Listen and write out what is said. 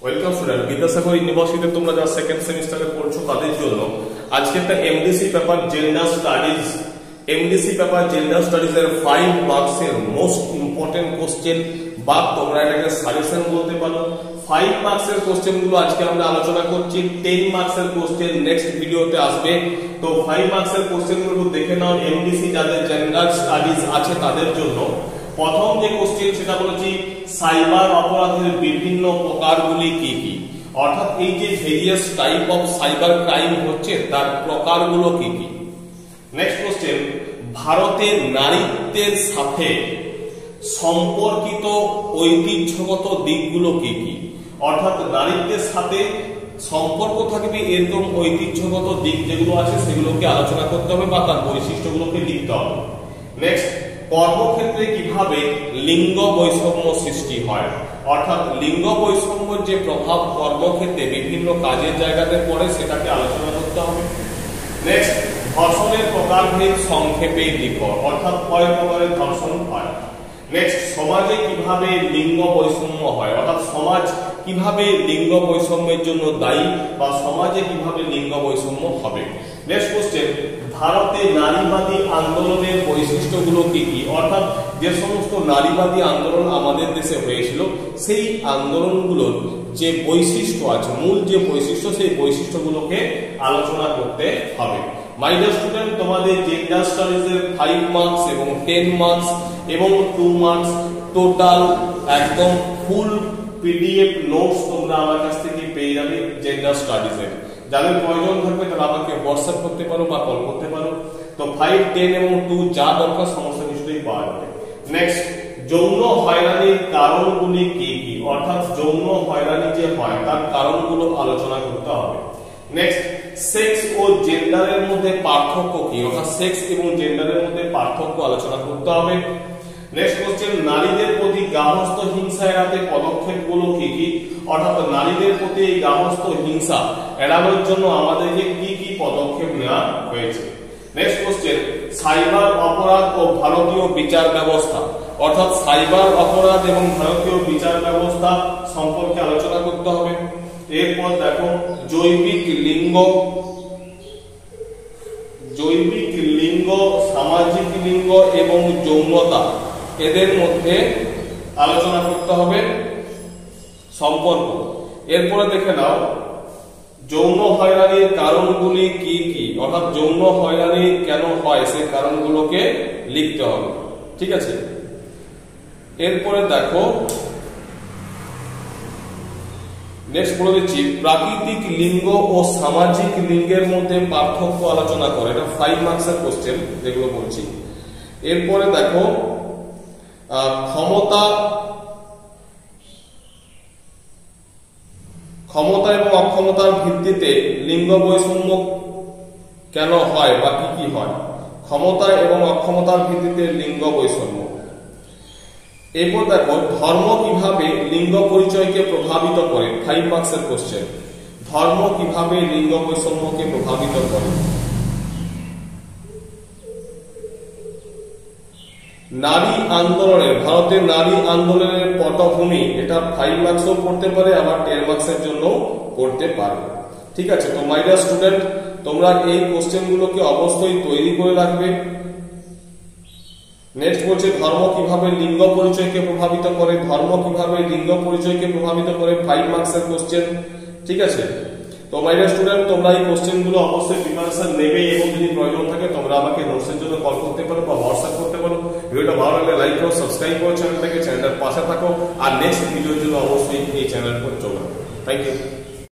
Welcome student, Vidyasagar ইউনিভার্সিটিতে তোমরা যারা সেকেন্ড সেমিস্টারে পড়ছো তাদের জন্য আজকে একটা এমডিসি পেপার জেন্ডার স্টাডিজ এর 5 মার্কস এর মোস্ট ইম্পর্টেন্ট কোশ্চেন বা তোমরা এটাকে সাজেশন বলতে পারো। 5 মার্কস এর কোশ্চেন গুলো আজকে আমরা আলোচনা করছি। 10 মার্কস এর কোশ্চেন নেক্সট ভিডিওতে আসবে। তো 5 মার্কস এর কোশ্চেন গুলো দেখে নাও। এমডিসি যাদের জেন্ডার স্টাডিজ আছে তাদের জন্য প্রথম যে কোশ্চেন সেটা বলেছি সাইবার অপরাধের বিভিন্ন প্রকারগুলি কি কি, অর্থাৎ এই যে various type of cyber crime হচ্ছে তার প্রকারগুলো কি কি। নেক্সট কোশ্চেন ভারতের নারীত্বের সাথে সম্পর্কিত ঐতিহ্যগত দিকগুলো কি কি, অর্থাৎ নারীত্বের সাথে সম্পর্ক থাকবে এরকম ঐতিহ্যগত দিক যেগুলো আছে সেগুলোকে আলোচনা করতে হবে বা তার বৈশিষ্ট্যগুলোকে লিখতে হবে। নেক্সট কর্মক্ষেত্রে কিভাবে লিঙ্গ বৈষম্য সৃষ্টি হয়, অর্থাৎ লিঙ্গ বৈষম্যের যে প্রভাব কর্মক্ষেত্রে বিভিন্ন কাজের জায়গাতে পড়ে সেটাকে আলোচনা করতে হবে। নেক্সট ধর্ষণের প্রকারভেদ সংক্ষেপে লিখো, অর্থাৎ কয় প্রকারের ধর্ষণ হয়। নেক্সট সমাজে কিভাবে লিঙ্গ বৈষম্য হয়, অর্থাৎ সমাজ কিভাবে লিঙ্গ বৈষম্যের জন্য দায়ী বা সমাজে কিভাবে লিঙ্গ বৈষম্য হবে। নেক্সট কোশ্চেন ভারতে নারীবাদী আন্দোলনের বৈশিষ্ট্যগুলো কি কি, অর্থাৎ যে সমস্ত নারীবাদী আন্দোলন আমাদের দেশে হয়েছিল সেই আন্দোলনগুলোর যে বৈশিষ্ট্য আছে, মূল যে বৈশিষ্ট্য সেই বৈশিষ্ট্যগুলোকে আলোচনা করতে হবে। মাই ডিয়ার স্টুডেন্ট, তোমাদের জেন্ডার স্টাডিজ এর 5 মার্কস এবং 10 মার্কস এবং 2 মার্কস টোটাল একদম ফুল পিডিএফ নোটস তোমরা আমার কাছ থেকে পেয়ে যাবে জেন্ডার স্টাডিজ এর। যাদের প্রয়োজন থাকবে তারা আমাকে হোয়াটসঅ্যাপ করতে পারো বা কল করতে পারো। তো 5, 10 এবং 2 যা দরকার সমস্ত কিছুই পাওয়া যাবে। নেক্সট যৌন হয়রানির কারণগুলি কি কি, অর্থাৎ যৌন হয়রানি যে হয় তার কারণগুলো আলোচনা করতে হবে। নেক্সট সেক্স ও জেন্ডারের মধ্যে পার্থক্য কি, অর্থাৎ সেক্স এবং জেন্ডারের মধ্যে পার্থক্য আলোচনা করতে হবে। নেক্সট কোশ্চেন নারীদের প্রতি গার্হস্থ্য হিংসা এড়াতে পদক্ষেপগুলো কি কি, অর্থাৎ নারীদের প্রতি এই গার্হস্থ্য হিংসা এড়ানোর জন্য আমাদেরকে কি কি পদক্ষেপ নেওয়া হয়েছে। নেক্সট কোশ্চেন সাইবার অপরাধ ও ভারতীয় বিচার ব্যবস্থা, অর্থাৎ সাইবার অপরাধ এবং ভারতীয় বিচার ব্যবস্থা সম্পর্কে আলোচনা করতে হবে। এরপর দেখো জৈবিক লিঙ্গ, সামাজিক লিঙ্গ এবং যৌনতা এদের মধ্যে আলোচনা করতে হবে সম্পর্ক। এরপরে দেখে নাও যৌন হয়রানির কারণগুলি কি কি, অর্থাৎ যৌন হয়রানি কেন হয় সেই কারণগুলোকে লিখতে হবে। ঠিক আছে, এরপরে দেখো নেক্সট বলে দিচ্ছি প্রাকৃতিক লিঙ্গ ও সামাজিক লিঙ্গের মধ্যে পার্থক্য আলোচনা করে, এটা 5 মার্কস এর কোশ্চেন যেগুলো বলছি। এরপরে দেখো ক্ষমতা এবং অক্ষমতার ভিত্তিতে লিঙ্গ বৈষম্য কেন হয় বা কি কি হয়, ক্ষমতা এবং অক্ষমতার ভিত্তিতে লিঙ্গ বৈষম্য। এরপর দেখো ধর্ম কিভাবে লিঙ্গ পরিচয়কে প্রভাবিত করে, 5 মার্কস এর কোশ্চেন, ধর্ম কিভাবে লিঙ্গ বৈষম্যকে প্রভাবিত করে। নারী আন্দোলনের, ভারতের নারী আন্দোলনের পটভূমি, এটা 5 মার্কসও পড়তে পারে আবার 10 মার্কসের জন্য পড়তে পারে। ঠিক আছে, তো মাই ডিয়ার স্টুডেন্ট তোমরা এই কোশ্চেনগুলোকে অবশ্যই তৈরি করে রাখবে। নেক্সট বলছে ধর্ম কিভাবে লিঙ্গ পরিচয়কে প্রভাবিত করে, ধর্ম কিভাবে লিঙ্গ পরিচয়কে প্রভাবিত করে, 5 মার্কসের কোশ্চেন। ঠিক আছে, তো মাই ডিয়ার স্টুডেন্ট তোমরা এই কোশ্চেনগুলো অবশ্যই প্রিপারেশন নেবে এবং যদি প্রয়োজন থাকে তোমরা আমাকে নোটসের জন্য কল করতে পারো বা হোয়াটসঅ্যাপ করতে পারো। ভিডিওটা ভালো লাগলে লাইক করো, সাবস্ক্রাইব করো চ্যানেলটাকে, চ্যানেলটার পাশে থাকো আর নেক্সট ভিডিওর জন্য অবশ্যই এই চ্যানেল पर চলো। Thank you.